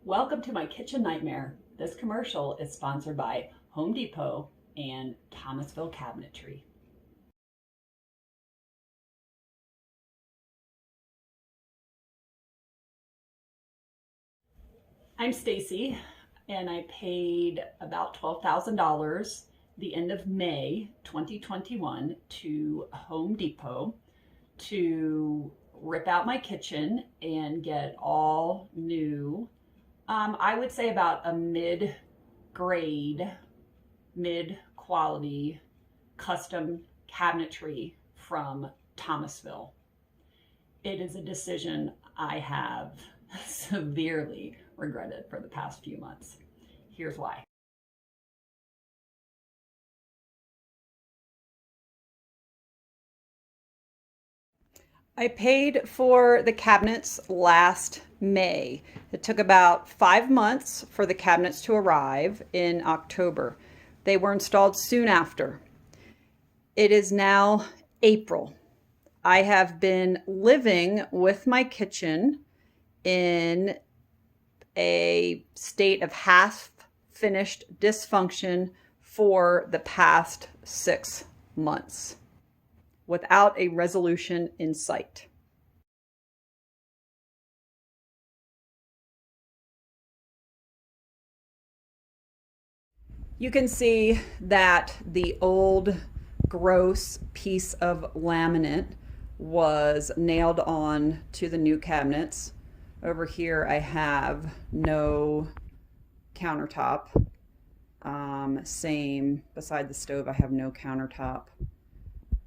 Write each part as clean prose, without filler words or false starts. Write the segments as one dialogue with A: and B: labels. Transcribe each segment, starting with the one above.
A: Welcome to my kitchen nightmare. This commercial is sponsored by Home Depot and Thomasville Cabinetry. I'm Stacy, and I paid about $12,000 the end of May 2021 to Home Depot to rip out my kitchen and get all new, I would say about a mid-grade, mid-quality custom cabinetry from Thomasville. It is a decision I have severely regretted for the past few months. Here's why. I paid for the cabinets last May. It took about 5 months for the cabinets to arrive in October. They were installed soon after. It is now April. I have been living with my kitchen in a state of half-finished dysfunction for the past 6 months without a resolution in sight. You can see that the old gross piece of laminate was nailed on to the new cabinets. Over here I have no countertop. Same beside the stove, I have no countertop.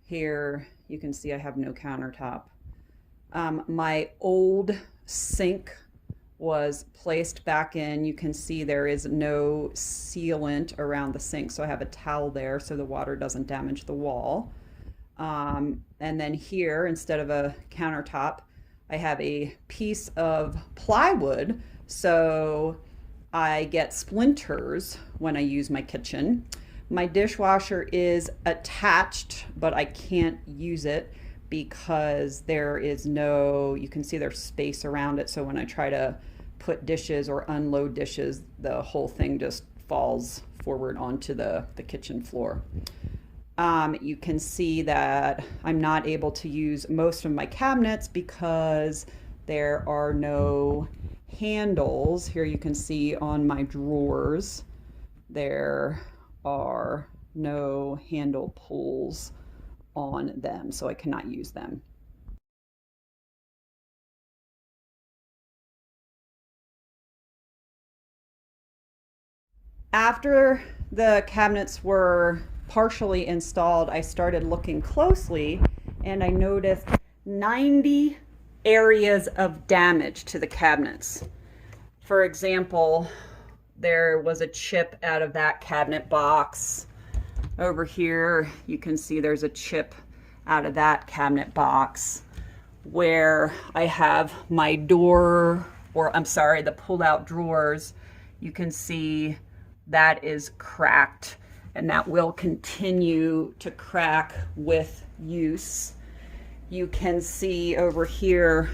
A: Here you can see I have no countertop. My old sink was placed back in. You can see there is no sealant around the sink, so I have a towel there so the water doesn't damage the wall. And then here, instead of a countertop, I have a piece of plywood, so I get splinters when I use my kitchen. My dishwasher is attached, but I can't use it because there is no, you can see there's space around it. So when I try to put dishes or unload dishes, the whole thing just falls forward onto the kitchen floor. You can see that I'm not able to use most of my cabinets because there are no handles. Here you can see on my drawers, there are no handle pulls on them, so I cannot use them. After the cabinets were partially installed, I started looking closely and I noticed 90 areas of damage to the cabinets. For example, there was a chip out of that cabinet box. Over here, you can see there's a chip out of that cabinet box. Where I have my door, or I'm sorry, the pull-out drawers, you can see that is cracked, and that will continue to crack with use. You can see over here,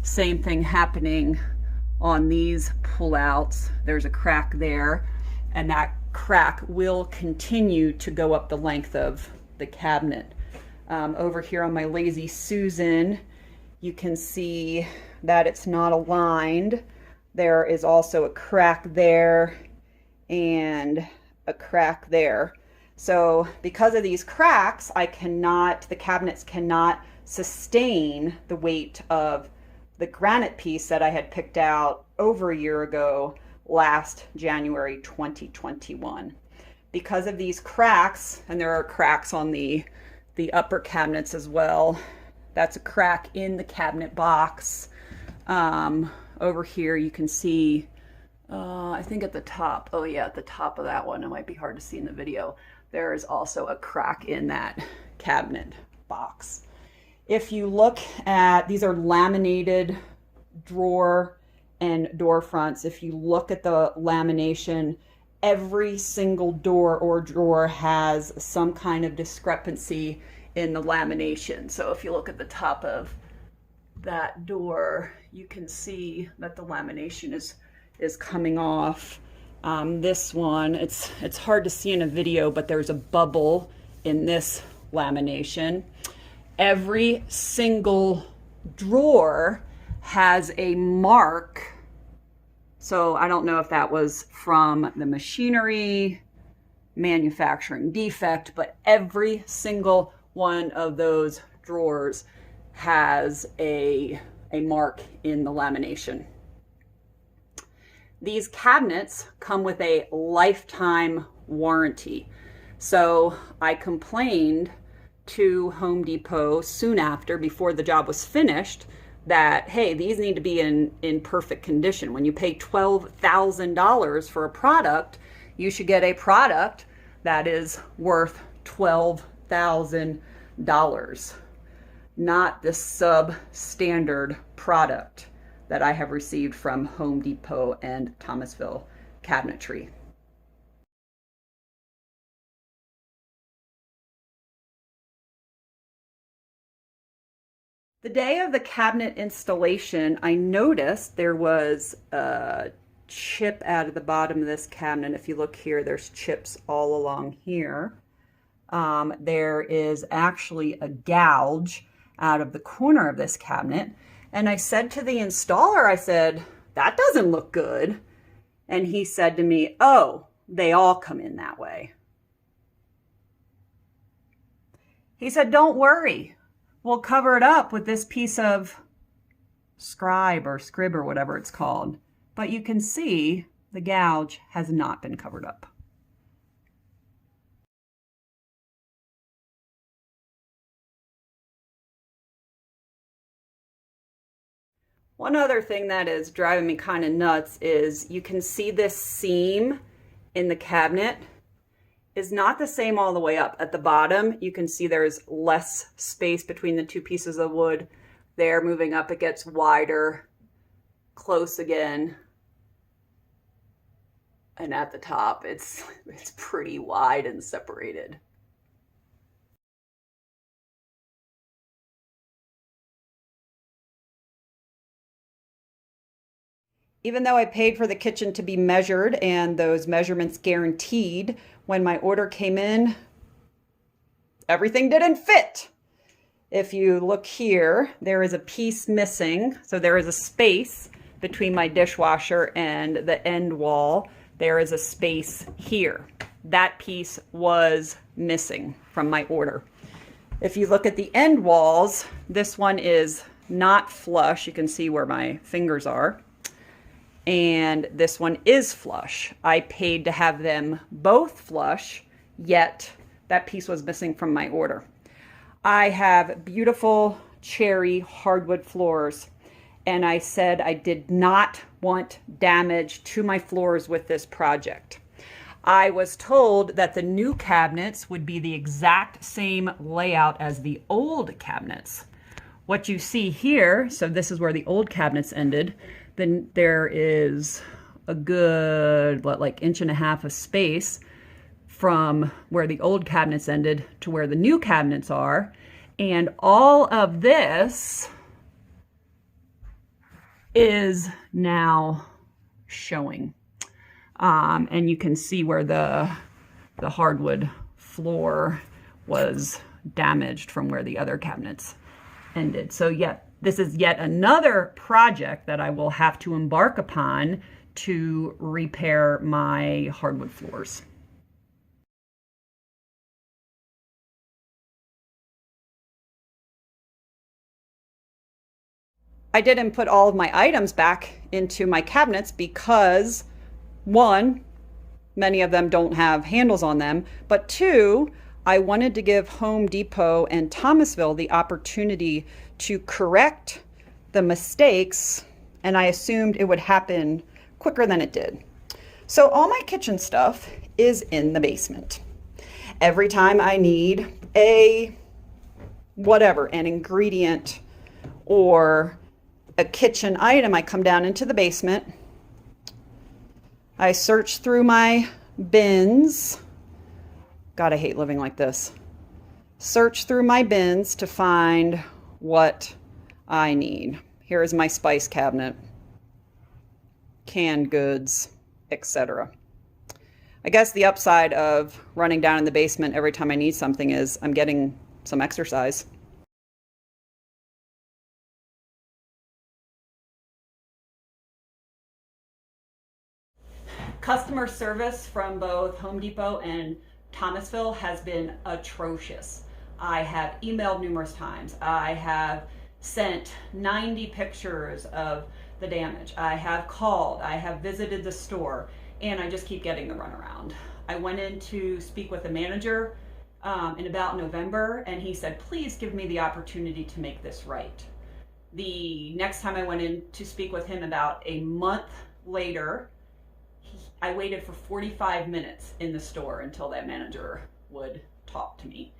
A: same thing happening on these pullouts. There's a crack there, and that crack will continue to go up the length of the cabinet. Over here on my Lazy Susan, you can see that it's not aligned. There is also a crack there and a crack there. So because of these cracks, the cabinets cannot sustain the weight of the granite piece that I had picked out over a year ago, last January 2021. Because of these cracks, and there are cracks on the upper cabinets as well. That's a crack in the cabinet box. Over here you can see, I think at the top, oh yeah, at the top of that one, it might be hard to see in the video, there is also a crack in that cabinet box. If you look at, these are laminated drawer and door fronts. If you look at the lamination, every single door or drawer has some kind of discrepancy in the lamination. So if you look at the top of that door, you can see that the lamination is is coming off. This one, it's hard to see in a video, but there's a bubble in this lamination. Every single drawer has a mark. So I don't know if that was from the machinery, manufacturing defect, but every single one of those drawers has a mark in the lamination. These cabinets come with a lifetime warranty. So I complained to Home Depot soon after, before the job was finished, that, hey, these need to be in perfect condition. When you pay $12,000 for a product, you should get a product that is worth $12,000, not the substandard product that I have received from Home Depot and Thomasville Cabinetry. The day of the cabinet installation, I noticed there was a chip out of the bottom of this cabinet. If you look here, there's chips all along here. There is actually a gouge out of the corner of this cabinet. And I said to the installer, I said, that doesn't look good. And he said to me, oh, they all come in that way. He said, don't worry. We'll cover it up with this piece of scribe or scrib or whatever it's called. But you can see the gouge has not been covered up. One other thing that is driving me kind of nuts is you can see this seam in the cabinet is not the same all the way up. At the bottom, you can see there's less space between the two pieces of wood. There, moving up, it gets wider, close again. And at the top, it's pretty wide and separated. Even though I paid for the kitchen to be measured and those measurements guaranteed, when my order came in, everything didn't fit. If you look here, there is a piece missing. So there is a space between my dishwasher and the end wall. There is a space here. That piece was missing from my order. If you look at the end walls, this one is not flush. You can see where my fingers are. And this one is flush. I paid to have them both flush, yet that piece was missing from my order. I have beautiful cherry hardwood floors, and I said I did not want damage to my floors with this project. I was told that the new cabinets would be the exact same layout as the old cabinets. What you see here, so this is where the old cabinets ended, then there is a good, like 1.5 inches of space from where the old cabinets ended to where the new cabinets are. And all of this is now showing. And you can see where the hardwood floor was damaged from where the other cabinets ended. So yeah, this is yet another project that I will have to embark upon to repair my hardwood floors. I didn't put all of my items back into my cabinets because, one, many of them don't have handles on them, but two, I wanted to give Home Depot and Thomasville the opportunity to correct the mistakes, and I assumed it would happen quicker than it did. So all my kitchen stuff is in the basement. Every time I need an ingredient or a kitchen item, I come down into the basement. I search through my bins. God, I hate living like this. Search through my bins to find what I need. Here is my spice cabinet. canned goods, etc. I guess the upside of running down in the basement every time I need something is I'm getting some exercise. Customer service from both Home Depot and Thomasville has been atrocious. I have emailed numerous times. I have sent 90 pictures of the damage. I have called. I have visited the store, and I just keep getting the runaround. I went in to speak with the manager in about November, and he said, please give me the opportunity to make this right. The next time I went in to speak with him about a month later, I waited for 45 minutes in the store until that manager would talk to me.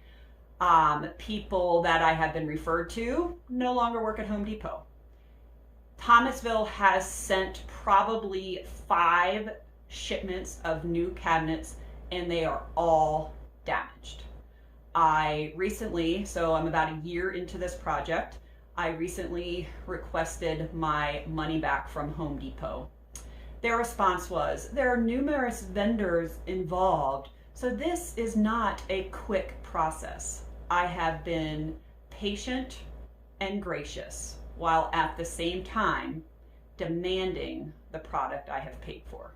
A: People that I have been referred to no longer work at Home Depot. Thomasville has sent probably 5 shipments of new cabinets, and they are all damaged. I recently, so I'm about a year into this project, I recently requested my money back from Home Depot. Their response was, there are numerous vendors involved, so this is not a quick process. I have been patient and gracious, while at the same time demanding the product I have paid for.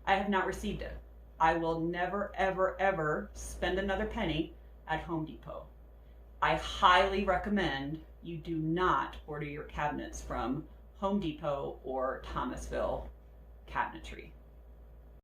A: I have not received it. I will never, ever, ever spend another penny at Home Depot. I highly recommend you do not order your cabinets from Home Depot or Thomasville Cabinetry.